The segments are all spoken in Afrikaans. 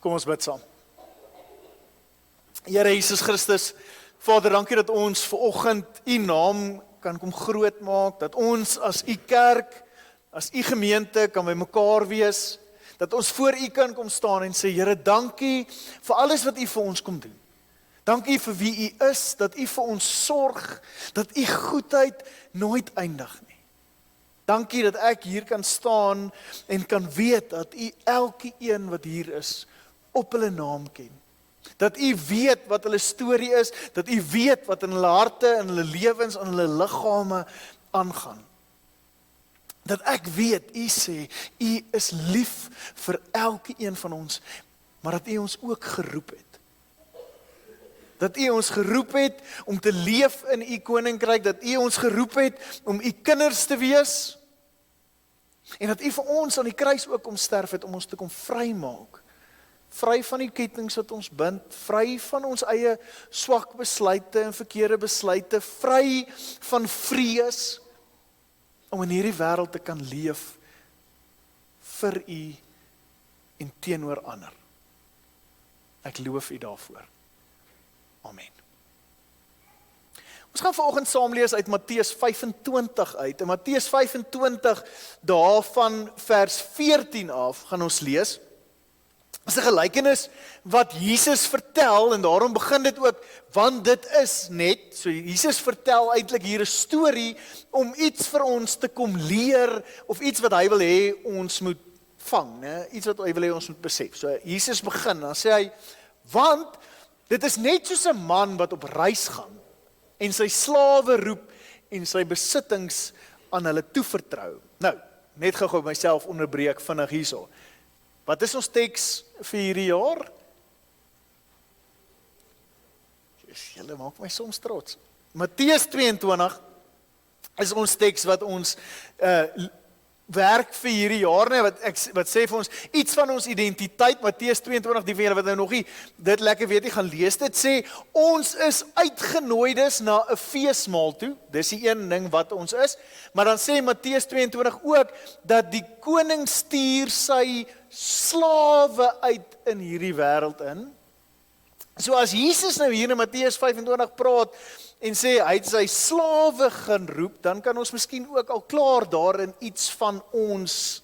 Kom ons bid saam. Here Jesus Christus, Vader, dankie dat ons vanoggend U naam kan kom groot maak, dat ons as U kerk, as U gemeente kan by mekaar wees, dat ons voor U kan kom staan en sê, Here, dankie vir alles wat U vir ons kom doen. Dankie vir wie U is, dat U vir ons sorg, dat U goedheid nooit eindig nie. Dankie dat ek hier kan staan en kan weet dat U elke een wat hier is, op hulle naam ken. Dat U weet wat hulle storie is, dat U weet wat in hulle harte, in hulle lewens, in hulle liggame aangaan. Dat ek weet, U sê, U is lief vir elke een van ons, maar dat U ons ook geroep het. Dat U ons geroep het om te leef in U koninkryk, dat U ons geroep het om U kinders te wees, en dat U vir ons aan die kruis ook kom sterf het om ons te kom vrymaak. Vry van die kettinge wat ons bind, vry van ons eie swak besluite en verkeerde besluite, vry van vrees, om in hierdie wêreld te kan leef vir U en teenoor ander. Ek loof U daarvoor. Amen. Ons gaan vanoggend saam lees uit Matteus 25 uit. In Matteus 25, daarvan vers 14 af, gaan ons lees. Dit is 'n gelykenis wat Jesus vertel, en daarom begin dit ook, want dit is net, so Jesus vertel eintlik hier 'n storie, om iets vir ons te kom leer, of iets wat hy wil hê ons moet vang, né? Iets wat hy wil hê ons moet besef. So Jesus begin, dan sê hy, want dit is net soos 'n man wat op reis gaan, en sy slawe roep, en sy besittings aan hulle toevertrou. Nou, net gou myself onderbreek vinnig hierso. Wat is ons teks vir hierdie jaar? Julle maak my soms trots. Matteus 22 is ons teks wat ons werk vir hierdie jaar, nee, wat sê vir ons iets van ons identiteit. Matteus 22, die van julle wat nou nog nie dit lekker weet nie, gaan lees dit, sê ons is uitgenooides na 'n feesmaal toe. Dis die een ding wat ons is. Maar dan sê Matteus 22 ook dat die koning stuur sy slawe uit in hierdie wêreld in. So as Jesus nou hier in Matteus 25 praat en sê hy het sy slawe gaan roep, dan kan ons miskien ook al klaar daarin iets van ons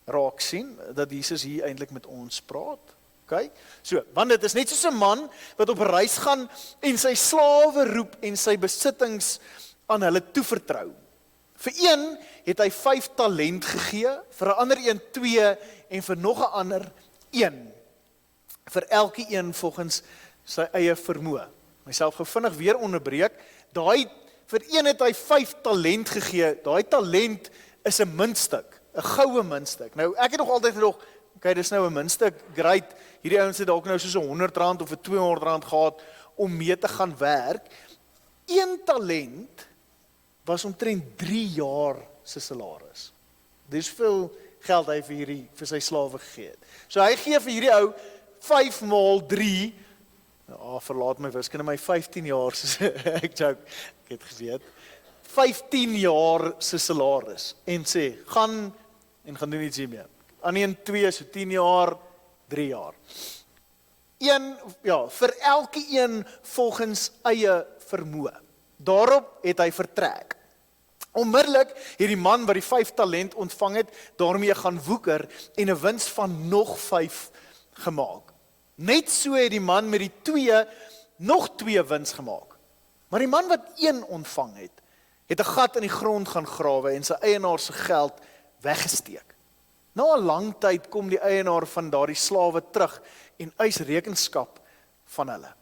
raak sien, dat Jesus hier eintlik met ons praat. Okay? So, want dit is net soos 'n man wat op reis gaan en sy slawe roep en sy besittings aan hulle toevertrou. Vir een het hy 5 talent gegee, vir 'n ander een 2 en vir nog 'n ander 1. Vir elke een volgens sy eie vermoë. Myself gou vinnig weer onderbreek. Vir een het hy 5 talent gegee. Daai talent is 'n muntstuk, 'n goue muntstuk. Nou ek het nog altyd gedog, okay, dis nou 'n muntstuk, great. Hierdie ouens het dalk nou soos 'n R100 of 'n R200 gehad om mee te gaan werk. 1 talent was omtrent 3 jaar se salaris. Dis veel geld hy vir sy slawe gegee het. So hy gee vir hierdie ou 5 maal 3, verlaat my wiskunde, my 15 jaar se ek joke, ek het geweet, 15 jaar se salaris en sê, gaan doen iets hiermee. Aan een 2, so 10 jaar, 3 jaar. Vir elke een volgens eie vermoë. Daarop het hy vertrek. Onmiddellik het die man wat die 5 talent ontvang het, daarmee gaan woeker en 'n wins van nog 5 gemaak. Net so het die man met die 2 nog 2 wins gemaak. Maar die man wat 1 ontvang het 'n gat in die grond gaan grawe en sy eienaar se geld weggesteek. Na 'n lang tyd kom die eienaar van daardie slawe terug en eis rekenskap van hulle.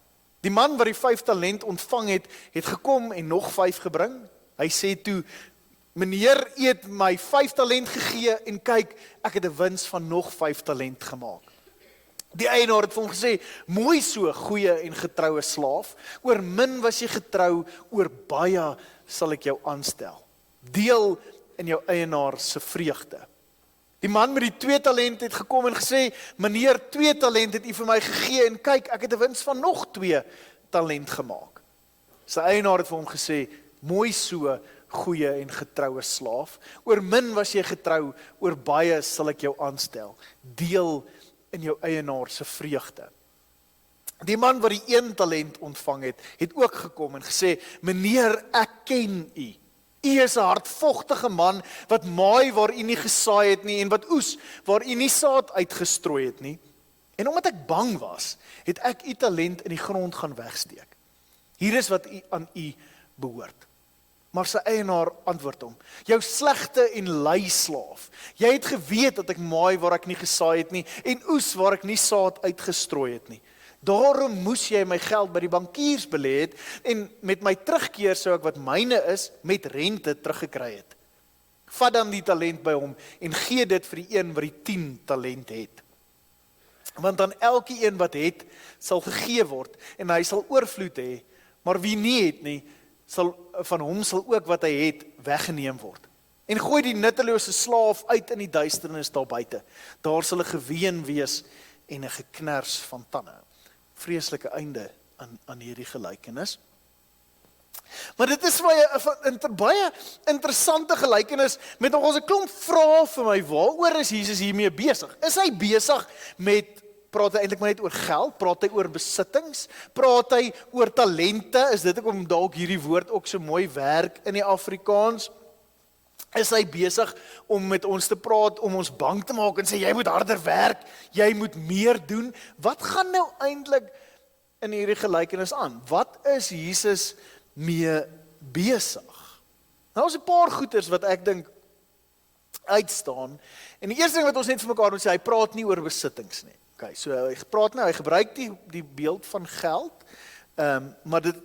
Die man wat die 5 talent ontvang het gekom en nog 5 gebring. Hy sê toe, meneer, u het my 5 talent gegee en kyk, ek het 'n wins van nog 5 talent gemaak. Die eienaar het vir hom gesê, mooi so, goeie en getroue slaaf, oor min was jy getrou, oor baie sal ek jou aanstel. Deel in jou eienaar se vreugde. Die man met die 2 talent het gekom en gesê, meneer, 2 talent het u vir my gegee en kyk, ek het 'n wins van nog 2 talent gemaak. Sy eienaar het vir hom gesê, mooi so, goeie en getroue slaaf, oor min was jy getrou, oor baie sal ek jou aanstel. Deel in jou eienaar se vreugde. Die man wat die 1 talent ontvang het ook gekom en gesê, meneer, ek ken u. U is 'n hardvogtige man wat maai waar u nie gesaai het nie en wat oes waar u nie saad uitgestrooi het nie. En omdat ek bang was, het ek u talent in die grond gaan wegsteek. Hier is wat aan u behoort. Maar sy eienaar antwoord hom, jou slegte en lui slaaf, jy het geweet dat ek maai waar ek nie gesaai het nie en oes waar ek nie saad uitgestrooi het nie. Daarom moes jy my geld by die bankiers belê het en met my terugkeer sou ek wat myne is met rente teruggekry het. Vat dan die talent by hom en gee dit vir die een wat die 10 talent het. Want aan elke een wat het, sal gegee word en hy sal oorvloed hê, maar wie nie het nie, van hom sal ook wat hy het weggeneem word. En gooi die nuttelose slaaf uit in die duisternis daar buite. Daar sal 'n geween wees en 'n geknars van tande. Vreeslike einde aan hierdie gelykenis. Maar dit is baie interessante gelykenis met nog ons 'n klomp vrae vir my, waaroor is Jesus hiermee besig? Is hy besig met, praat hy eintlik maar net oor geld, praat hy oor besittings, praat hy oor talente, is dit hoekom dalk hierdie woord ook so mooi werk in die Afrikaans? Is hy besig om met ons te praat, om ons bang te maak en sê, jy moet harder werk, jy moet meer doen? Wat gaan nou eintlik in hierdie gelykenis aan? Wat is Jesus mee besig? Nou is 'n paar goeters wat ek dink uitstaan. En die eerste ding wat ons net vir mekaar moet sê, hy praat nie oor besittings nie. Okay, so hy gebruik die beeld van geld, maar dit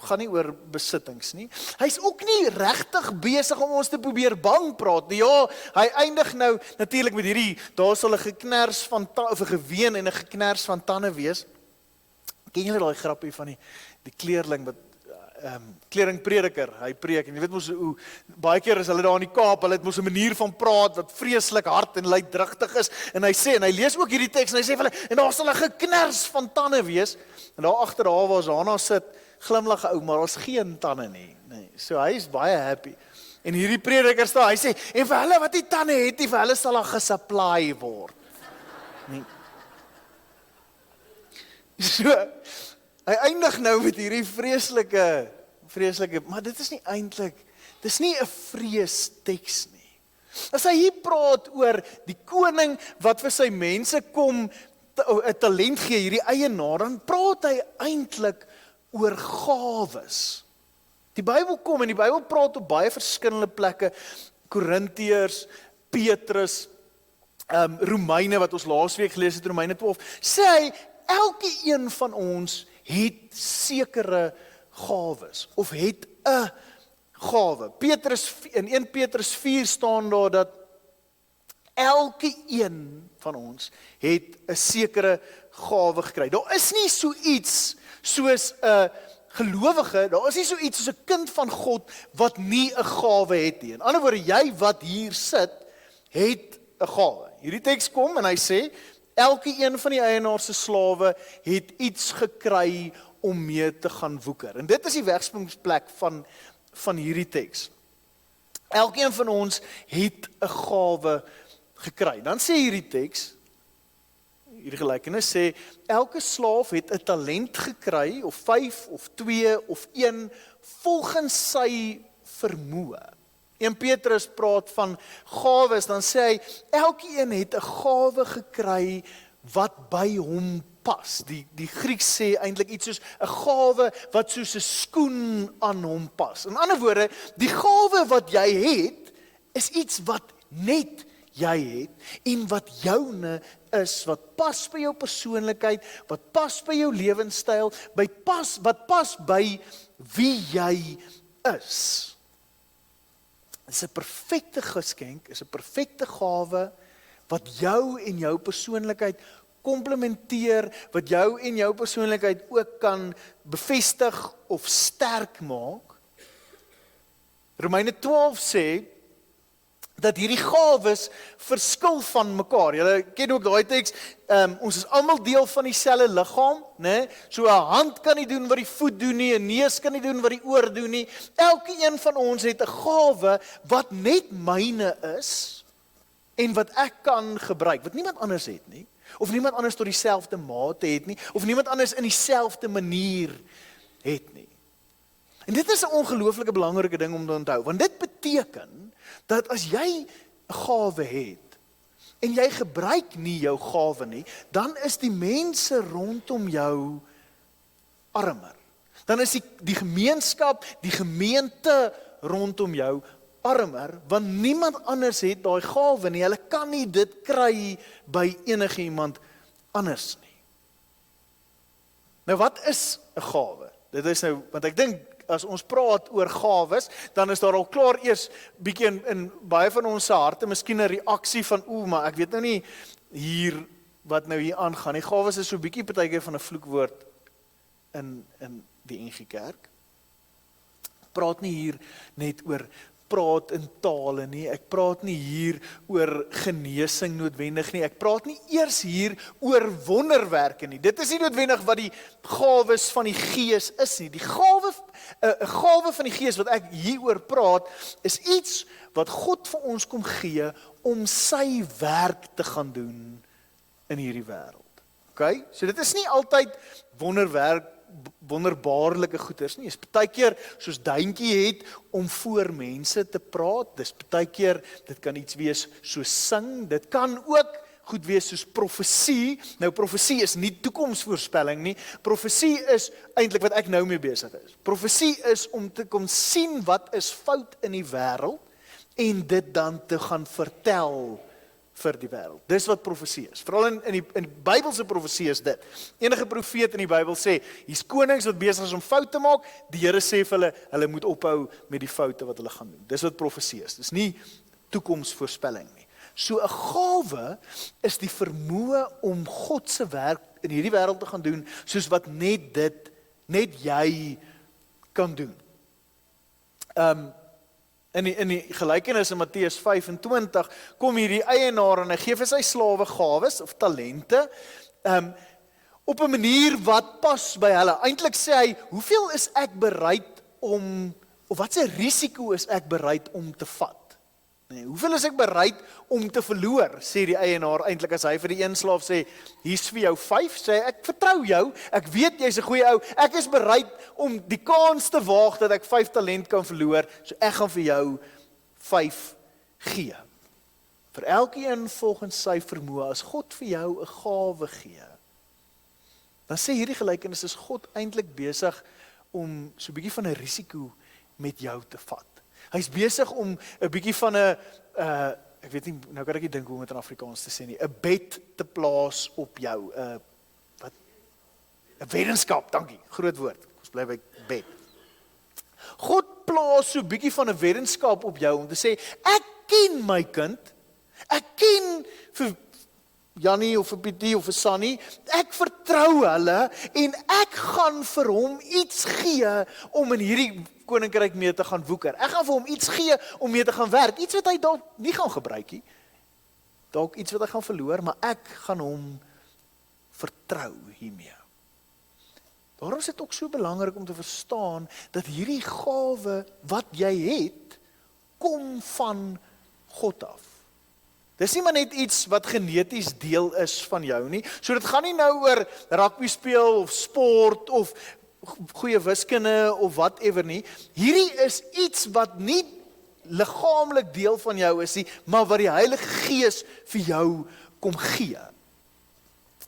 gaan nie oor besittings nie. Hy's ook nie regtig besig om ons te probeer bang praat nie. Ja, hy eindig nou natuurlik met hierdie, daar sal 'n geknars van of 'n geween en 'n geknars van tande wees. Ken julle daai grappie van die kleerling wat kleringprediker, hy preek en jy weet mos hoe baie keer is hulle daar in die Kaap, hulle het mos 'n manier van praat wat vreeslik hard en luidrigtig is en hy sê en hy lees ook hierdie teks en hy sê vir hulle en daar sal 'n geknars van tande wees en daar agter haar waar Hana sit glimlag ou, maar ons geen tande nie. Nee, so hy is baie happy. En hierdie prediker staan, hy sê en vir hulle wat nie tande het nie, vir hulle sal daar gesupply word. Nee. So, hy eindig nou met hierdie vreeslike, maar dit is nie eintlik, dit is nie 'n vrees teks nie. As hy hier praat oor die koning wat vir sy mense kom 'n talent gee, hierdie eienaar, dan praat hy eintlik oor gawes. Die Bybel kom en die Bybel praat op baie verskillende plekke, Korintiërs, Petrus, Romeine wat ons laasweek gelees het, Romeine 12, sê hy, elke een van ons het sekere gawes, of het 'n gawe. In 1 Petrus 4 staan daar dat elke een van ons het 'n sekere gawe gekry. Daar is nie so iets soos 'n gelowige, daar is nie so iets soos 'n kind van God wat nie 'n gawe het nie. In ander woorde, jy wat hier sit, het 'n gawe. Hierdie teks kom en hy sê, elke een van die eienaar se slawe het iets gekry om mee te gaan woeker. En dit is die wegspringplek van hierdie teks. Elkeen van ons het 'n gawe gekry. Dan sê hierdie teks, hierdie gelykenis sê, elke slaaf het 'n talent gekry, of 5, of 2, of 1, volgens sy vermoë. 1 Petrus praat van gawes, dan sê hy, elkeen het 'n gawe gekry wat by hom pas. Die Grieks sê eintlik iets soos 'n gawe wat soos 'n skoen aan hom pas. In ander woorde, die gawe wat jy het, is iets wat net jy het en wat joune is, wat pas by jou persoonlikheid, wat pas by jou lewenstyl, wat pas by wie jy is. Dit is 'n perfekte geskenk, is 'n perfekte gawe wat jou en jou persoonlikheid komplementeer, wat jou en jou persoonlikheid ook kan bevestig of sterk maak. Romeine 12 sê dat hierdie gawes verskil van mekaar. Julle ken ook daai teks, ons is almal deel van dieselfde liggaam, né? So 'n hand kan nie doen wat die voet doen nie, 'n neus kan nie doen wat die oor doen nie. Elke een van ons het 'n gawe wat net myne is en wat ek kan gebruik, wat niemand anders het nie. Of niemand anders tot dieselfde mate het nie, of niemand anders in dieselfde manier het nie. En dit is 'n ongelooflike belangrike ding om te onthou, want dit beteken dat as jy 'n gawe het en jy gebruik nie jou gawe nie, dan is die mense rondom jou armer. Dan is die gemeenskap, die gemeente rondom jou armer, want niemand anders het daai gawe nie. Hulle kan nie dit kry by enige iemand anders nie. Nou wat is 'n gawe? Dit is nou, want ek dink as ons praat oor gawes, dan is daar al klaar eers bietjie in baie van ons se harte miskien 'n reaksie van maar ek weet nou nie hier wat nou hier aangaan nie. Gawes is so bietjie partykeer van 'n vloekwoord in die NG Kerk. Praat nie hier net oor praat in tale nie, ek praat nie hier oor genesing noodwendig nie, ek praat nie eers hier oor wonderwerke nie. Dit is nie noodwendig wat die gawes van die Gees is nie. Die gawe, 'n gawe van die Gees wat ek hieroor praat, is iets wat God vir ons kom gee om sy werk te gaan doen in hierdie wêreld. Okay? So dit is nie altyd wonderbaarlike goeders nie. Is partykeer soos Duintjie het om voor mense te praat. Dis partykeer, dit kan iets wees soos sing. Dit kan ook goed wees soos profesie. Nou profesie is nie toekomsvoorspelling nie. Profesie is eintlik wat ek nou mee besig is. Profesie is om te kom sien wat is fout in die wêreld en dit dan te gaan vertel vir die wêreld. Dis wat profesie is. Veral in die Bybelse profesie is dit. Enige profeet in die Bybel sê, hier's konings wat besig is om foute te maak, die Here sê vir hulle moet ophou met die foute wat hulle gaan doen. Dis wat profesie is. Dis nie toekomsvoorspelling nie. So 'n gawe is die vermoë om God se werk in hierdie wêreld te gaan doen, soos wat net jy kan doen. In die gelykenis in Matteus 25 kom hierdie eienaar en hy gee vir sy slawe gawes of talente op 'n manier wat pas by hulle. Eintlik sê hy, hoeveel is ek bereid om, of wat se risiko is ek bereid om te vat? Nee, hoeveel is ek bereid om te verloor, sê die eienaar eintlik as hy vir die een slaaf sê, hier's vir jou 5, sê hy, ek vertrou jou, ek weet jy's 'n goeie ou, ek is bereid om die kans te waag dat ek 5 talent kan verloor, so ek gaan vir jou 5 gee. Vir elkeen volgens sy vermoë, as God vir jou 'n gawe gee, dan sê hierdie gelykenis is God eintlik besig om so 'n bietjie van 'n risiko met jou te vat. Hy's besig om 'n bietjie van 'n ek weet nie, nou kan ek nie dink hoe om dit in Afrikaans te sê nie, 'n bet te plaas op jou, 'n weddenskap, dankie, groot woord. Ons bly by bet. God plaas so 'n bietjie van 'n weddenskap op jou om te sê, ek ken my kind, ek ken vir Jannie of vir Pietie of vir Sunny, ek vertrou hulle en ek gaan vir hom iets gee om in hierdie koninkryk mee te gaan woeker. Ek gaan vir hom iets gee om mee te gaan werk, iets wat hy dalk nie gaan gebruik nie, dalk iets wat hy gaan verloor, maar ek gaan hom vertrou hiermee. Daarom is dit ook so belangrik om te verstaan dat hierdie gawe wat jy het, kom van God af. Dis nie maar net iets wat geneties deel is van jou nie. So dit gaan nie nou oor rugby speel of sport of goeie wiskunde of whatever nie. Hierdie is iets wat nie liggaamlik deel van jou is nie, maar wat die Heilige Gees vir jou kom gee.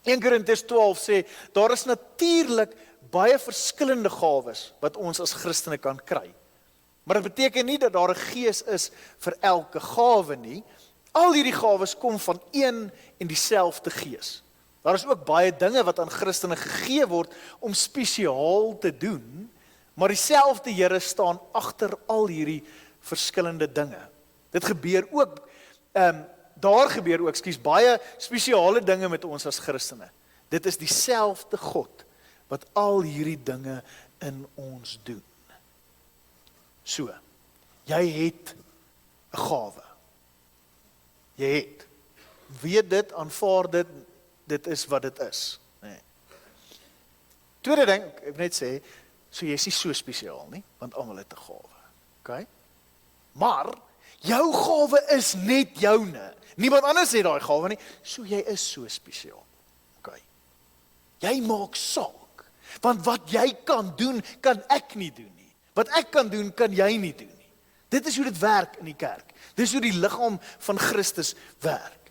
1 Korintiërs 12 sê, daar is natuurlik baie verskillende gawes wat ons as Christene kan kry. Maar dit beteken nie dat daar 'n gees is vir elke gawe nie. Al hierdie gawes kom van een en dieselfde Gees. Daar is ook baie dinge wat aan Christene gegee word om spesiaal te doen, maar dieselfde Here staan agter al hierdie verskillende dinge. Dit gebeur ook, daar gebeur ook, baie spesiale dinge met ons as Christene. Dit is dieselfde God wat al hierdie dinge in ons doen. So, jy het 'n gawe. Jy het. Weet dit, aanvaar dit, dit is wat dit is. Nee. Tweede ding, ek wil net sê, so jy is nie so spesiaal nie, want almal het 'n gawe. Okay? Maar, jou gawe is net joune. Niemand anders het daai gawe nie, so jy is so spesiaal. Jy maak saak. Want wat jy kan doen, kan ek nie doen nie. Wat ek kan doen, kan jy nie doen nie. Dit is hoe dit werk in die kerk. Dit is hoe die liggaam van Christus werk.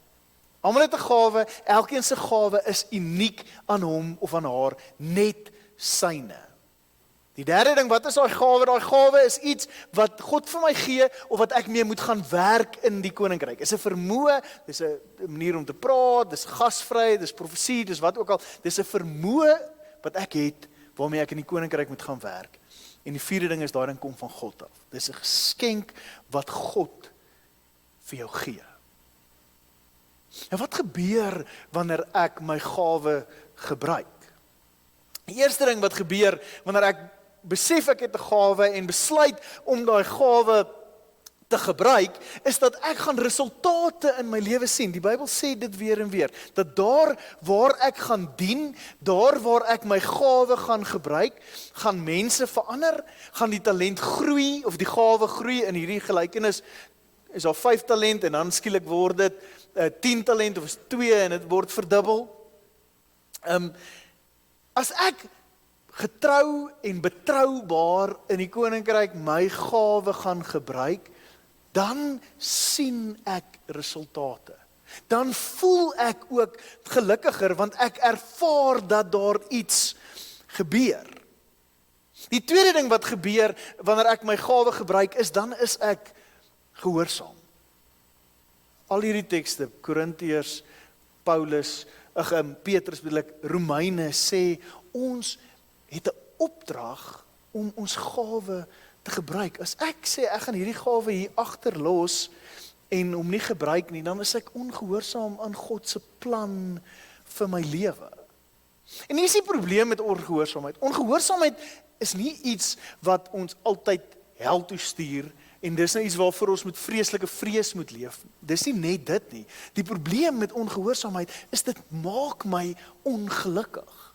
Almal het 'n gawe, elkeen se gawe is uniek aan hom of aan haar, net syne. Die derde ding, wat is daai gawe? Daai gawe is iets wat God vir my gee of wat ek mee moet gaan werk in die koninkryk. Dis 'n vermoë, dis 'n manier om te praat, dis gasvryheid, dis profesie, dis wat ook al. Dis 'n vermoë wat ek het waarmee ek in die koninkryk moet gaan werk. En die vierde ding is daai ding kom van God af. Dis 'n geskenk wat God vir jou gee. En wat gebeur wanneer ek my gawe gebruik? Die eerste ding wat gebeur wanneer ek besef ek het 'n gawe en besluit om daai gawe te gebruik, is dat ek gaan resultate in my lewe sien. Die Bybel sê dit weer en weer, dat daar waar ek gaan dien, daar waar ek my gawe gaan gebruik, gaan mense verander, gaan die talent groei, of die gawe groei. In hierdie gelykenis is daar 5 talent en dan skielik word dit 10 talent of is 2 en dit word verdubbel. As ek getrou en betroubaar in die koninkryk my gawe gaan gebruik, dan sien ek resultate. Dan voel ek ook gelukkiger, want ek ervaar dat daar iets gebeur. Die tweede ding wat gebeur wanneer ek my gawe gebruik is, dan is ek gehoorsaam. Al hierdie tekste, Korintiërs, Paulus, Petrus bedoel ek, Romeine sê, ons het 'n opdrag om ons gawe te gebruik. As ek sê, ek gaan hierdie gawe hier agterlos en hom nie gebruik nie, dan is ek ongehoorsaam aan God se plan vir my lewe. En hier is die probleem met ongehoorsaamheid. Ongehoorsaamheid is nie iets wat ons altyd hel toe stuur, en dis nou iets waarvoor ons met vreeslike vrees moet leef. Dis nie net dit nie. Die probleem met ongehoorsaamheid is dit maak my ongelukkig.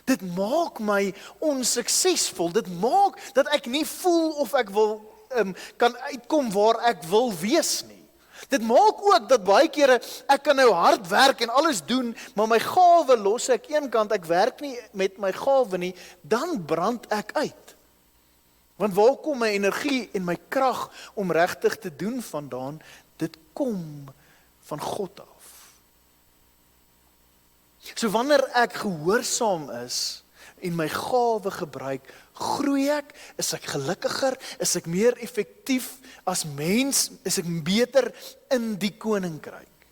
Dit maak my onsuksesvol. Dit maak dat ek nie voel of ek wil kan uitkom waar ek wil wees nie. Dit maak ook dat baie kere ek kan nou hard werk en alles doen, maar my gawe los ek eenkant, ek werk nie met my gawe nie, dan brand ek uit. Want waar kom my energie en my krag om regtig te doen vandaan? Dit kom van God af. So wanneer ek gehoorsaam is en my gawe gebruik, groei ek, is ek gelukkiger, is ek meer effektief as mens, is ek beter in die koninkryk.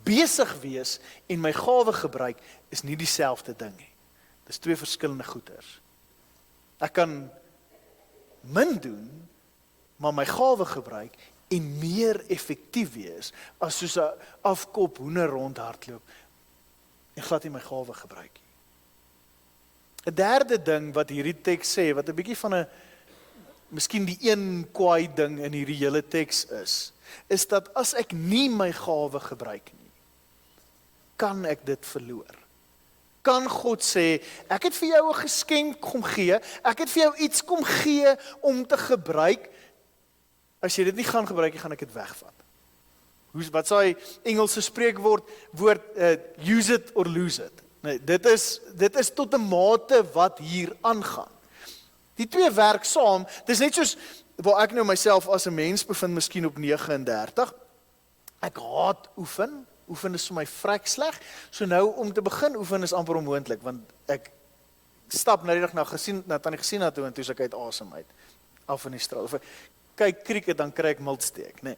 Besig wees en my gawe gebruik is nie dieselfde ding nie. Dis 2 verskillende goeders. Ek kan min doen, maar my gawe gebruik en meer effektief wees as soos 'n afkop hoender rondhardloop en glad nie my gawe gebruik nie. 'n Derde ding wat hierdie teks sê, wat 'n bietjie van miskien die een kwaai ding in hierdie hele teks is dat as ek nie my gawe gebruik nie, kan ek dit verloor. Kan God sê, ek het vir jou 'n geskenk kom gee, ek het vir jou iets kom gee om te gebruik, as jy dit nie gaan gebruik nie, gaan ek dit wegvat. Wat sê hy Engelse spreekwoord, use it or lose it. Nee, dit is tot 'n mate wat hier aangaan. Die twee werk saam, dis net soos, waar ek nou myself as 'n mens bevind, miskien op 39, ek haat oefen is vir my vrek sleg, so nou om te begin oefen is amper onmoontlik, want ek stap nou die dag na Tannie Gesina toe en toe ek uit asem uit, af in die straat, of ek kyk krieket, dan kry ek miltsteek, nee.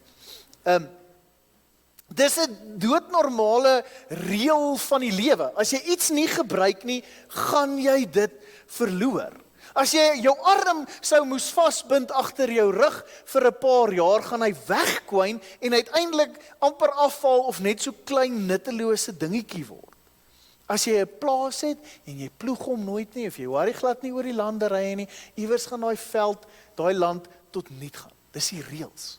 Dis 'n doodnormale reël van die lewe. As jy iets nie gebruik nie, gaan jy dit verloor. As jy jou arm sou moes vasbind agter jou rug vir 'n paar jaar, gaan hy wegkwyn en uiteindelik amper afval of net so klein nuttelose dingetjie word. As jy 'n plaas het en jy ploeg hom nooit nie, of jy worry glad nie oor die landerye nie, iewers gaan daai veld, daai land tot niet gaan. Dis die reëls.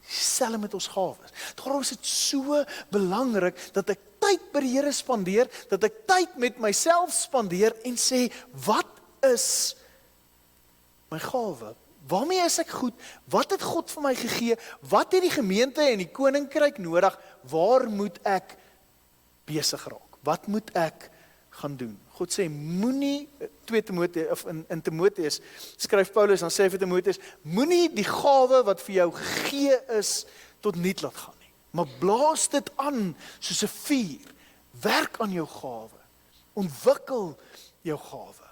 Dieselfde met ons gawes. Daarom is dit so belangrik dat ek tyd by die Here spandeer, dat ek tyd met myself spandeer en sê, wat is my gawe? Waarmee is ek goed? Wat het God vir my gegee? Wat het die gemeente en die koninkryk nodig? Waar moet ek besig raak? Wat moet ek gaan doen. God sê, moenie 2 Timoteus, of in Timoteus, skryf Paulus, dan sê hy vir Timoteus, moenie die gawe wat vir jou gegee is, tot niet laat gaan nie. Maar blaas dit aan, soos 'n vuur. Werk aan jou gawe. Ontwikkel jou gawe.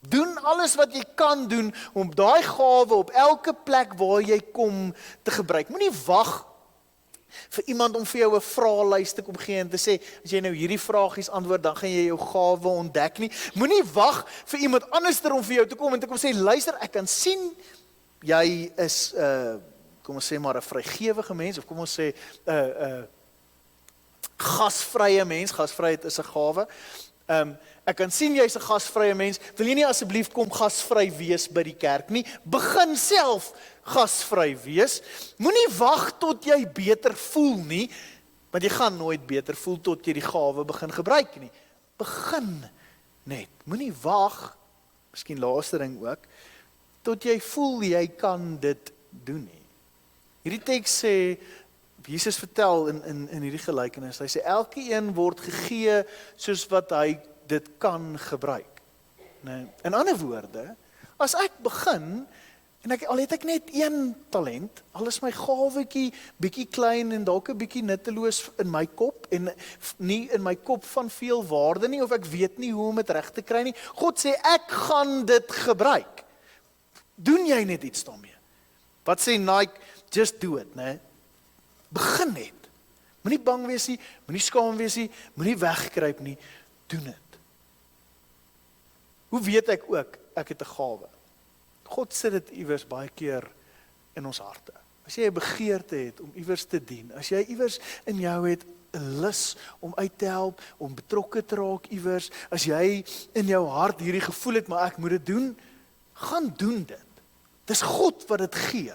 Doen alles wat jy kan doen, om daai gawe op elke plek waar jy kom te gebruik. Moenie wag vir iemand om vir jou 'n vraelys te kom gee en te sê, as jy nou hierdie vragies antwoord, dan gaan jy jou gawe ontdek nie. Moenie wag vir iemand anders om vir jou te kom en te kom sê, luister, ek kan sien, jy is, kom ons sê maar 'n vrygewige mens, of kom ons sê, gasvrye mens, gasvryheid is 'n gawe. Ek kan sien jy's 'n gasvrye mens, wil jy nie asseblief kom gasvry wees by die kerk nie, begin self gasvry wees, moenie wag tot jy beter voel nie, want jy gaan nooit beter voel tot jy die gawe begin gebruik nie, begin net, moenie wag, miskien laaste ding ook, tot jy voel jy kan dit doen nie. Hierdie teks sê, Jesus vertel in hierdie gelykenis, hy sê, elkeen word gegee soos wat hy dit kan gebruik. Nee. In ander woorde, as ek begin, en al het ek net 1 talent, al is my gawetjie bietjie klein en dalk 'n bietjie nutteloos in my kop, en nie in my kop van veel waarde nie, of ek weet nie hoe om dit reg te kry nie, God sê, ek gaan dit gebruik. Doen jy net iets daarmee? Wat sê Nike? Just do it, né? Begin net. Moenie bang wees nie, moenie skaam wees nie, moenie wegkruip nie, doen dit. Hoe weet ek ook, ek het 'n gawe? God sit dit iewers baie keer in ons harte. As jy 'n begeerte het om iewers te dien, as jy iewers in jou het 'n lus om uit te help, om betrokke te raak iewers, as jy in jou hart hierdie gevoel het, maar ek moet dit doen, gaan doen dit. Dis God wat dit gee.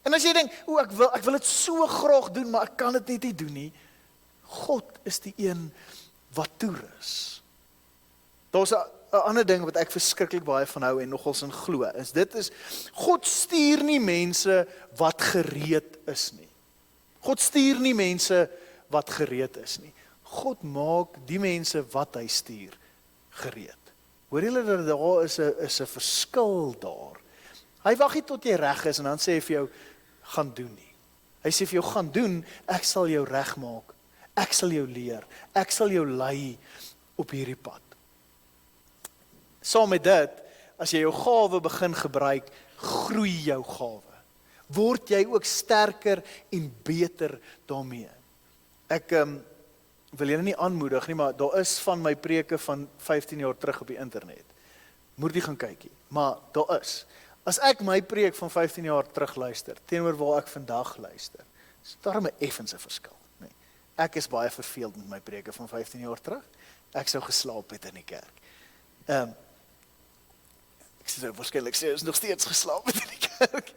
En as jy dink, ek wil dit so graag doen, maar ek kan dit net nie doen nie, God is die een wat toerus. Daar's 'n ander ding wat ek verskriklik baie van hou en nogals in glo, is God stuur nie mense wat gereed is nie. God stuur nie mense wat gereed is nie. God maak die mense wat hy stuur gereed. Hoor julle dat daar is 'n verskil daar. Hy wag nie tot jy reg is en dan sê hy vir jou, gaan doen nie. Hy sê vir jou, gaan doen, ek sal jou regmaak, ek sal jou leer, ek sal jou lei op hierdie pad. Saam met dit, as jy jou gawe begin gebruik, groei jou gawe. Word jy ook sterker en beter daarmee. Ek wil julle nie aanmoedig nie, maar daar is van my preke van 15 jaar terug op die internet. Moet nie gaan kyk nie, maar daar is. As ek my preek van 15 jaar terug luister, teenoor waar ek vandag luister, is daar 'n effense verskil. Nee. Ek is baie verveeld met my preke van 15 jaar terug. Ek sou geslaap het in die kerk. Ek sou waarskynlik sê, is nog steeds geslaap het in die kerk.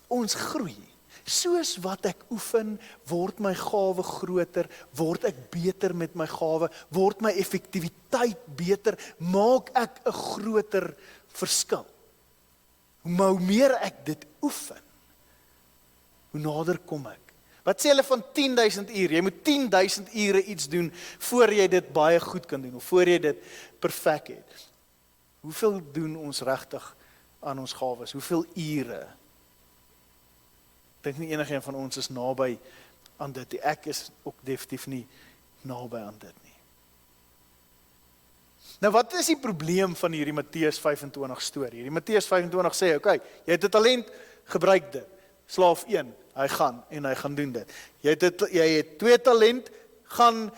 Ons groei. Soos wat ek oefen, word my gawe groter, word ek beter met my gawe, word my effektiwiteit beter, maak ek 'n groter verskil. Hoe meer ek dit oefen, hoe nader kom ek. Wat sê hulle van 10.000 uur? Jy moet 10.000 ure iets doen, voor jy dit baie goed kan doen, of voor jy dit perfek het. Hoeveel doen ons regtig aan ons gawes? Hoeveel ure? Ek dink nie enigeen van ons is naby aan dit nie. Ek is ook definitief nie naby aan dit nie. Nou wat is die probleem van hierdie Matteus 25 storie? Hierdie Matteus 25 sê, okay, jy het 'n talent, gebruik dit. Slaaf 1, hy gaan doen dit. Jy het 2 talent, gaan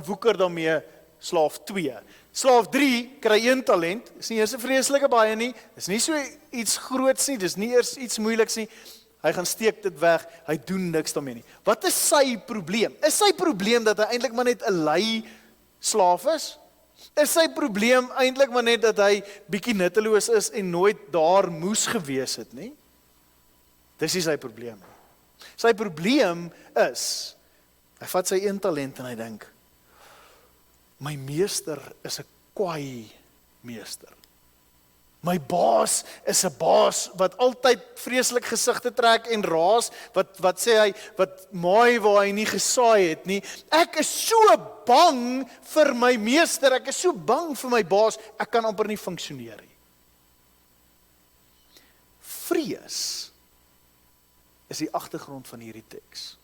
woeker daarmee, slaaf 2. Slaaf 3 kry 1 talent, is nie eers 'n vreeslike baie nie, is nie so iets groots nie, dis nie eers iets moeiliks nie. Hy gaan steek dit weg, hy doen niks daarmee nie. Wat is sy probleem? Is sy probleem dat hy eintlik maar net 'n lui slaaf is? Is sy probleem eintlik maar net dat hy bietjie nutteloos is en nooit daar moes gewees het nie? Dis nie sy probleem. Sy probleem is, hy vat sy 1 talent en hy dink, my meester is 'n kwaai meester. My baas is 'n baas wat altyd vreeslik gesigte trek en raas, wat sê hy, wat maai waar hy nie gesaai het nie. Ek is so bang vir my meester, ek is so bang vir my baas, ek kan amper nie funksioneer nie. Vrees is die agtergrond van hierdie teks.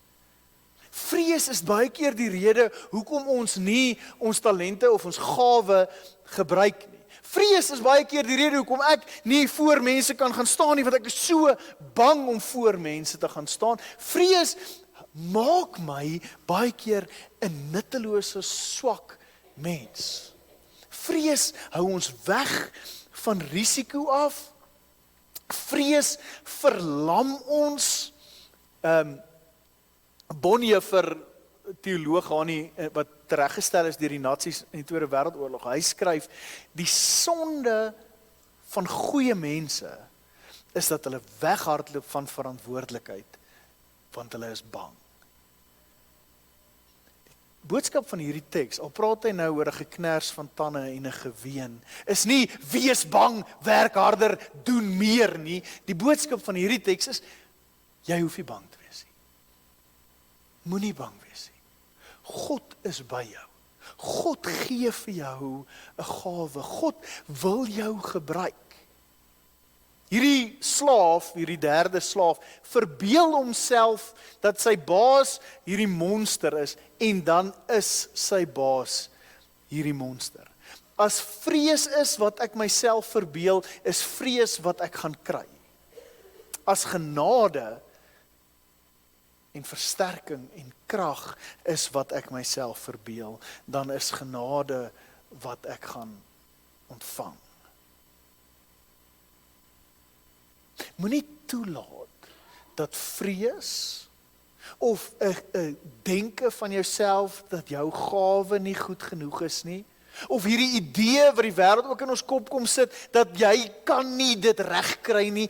Vrees is baie keer die rede hoekom ons nie ons talente of ons gawe gebruik nie. Vrees is baie keer die rede hoekom ek nie voor mense kan gaan staan nie, want ek is so bang om voor mense te gaan staan. Vrees maak my baie keer 'n nuttelose, swak mens. Vrees hou ons weg van risiko af. Vrees verlam ons. Bonhoeffer, teoloog wat tereggestel is deur die Nazi's in die Tweede Wêreldoorlog. Hy skryf, die sonde van goeie mense is dat hulle weghardloop van verantwoordelikheid, want hulle is bang. Die boodskap van hierdie teks, al praat hy nou oor 'n geknars van tande en 'n geween, is nie wees bang, werk harder, doen meer nie. Die boodskap van hierdie teks is, jy hoef nie bang te wees nie. Moenie bang wees nie. God is by jou. God gee vir jou 'n gawe. God wil jou gebruik. Hierdie slaaf, hierdie derde slaaf, verbeel homself dat sy baas hierdie monster is, en dan is sy baas hierdie monster. As vrees is wat ek myself verbeel, is vrees wat ek gaan kry. As genade en versterking en krag is wat ek myself verbeel, dan is genade wat ek gaan ontvang. Moenie toelaat dat vrees of 'n denke van jouself dat jou gawe nie goed genoeg is nie, of hierdie idee wat die wêreld ook in ons kop kom sit, dat jy kan nie dit regkry nie,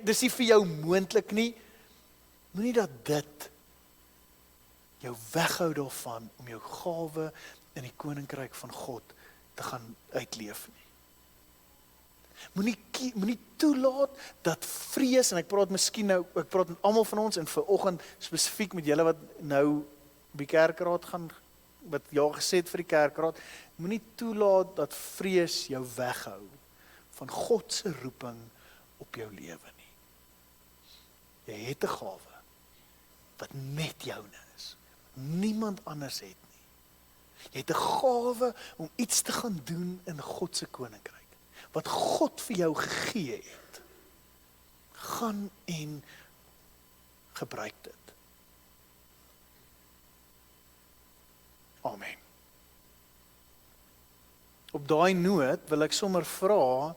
dis nie vir jou moontlik nie. Moenie dat dit jou weghou daarvan om jou gawe in die koninkryk van God te gaan uitleef nie. Moenie toelaat dat vrees, en ek praat met almal van ons, en vanoggend spesifiek met julle wat nou by kerkraad gaan, wat ja gesê het vir die kerkraad, moenie toelaat dat vrees jou weghou van God se roeping op jou lewe nie. Jy het 'n gawe wat net joune is. Niemand anders het nie. Jy het 'n gawe om iets te gaan doen in God se koninkryk. Wat God vir jou gegee het. Gaan en gebruik dit. Amen. Op daai noot wil ek sommer vra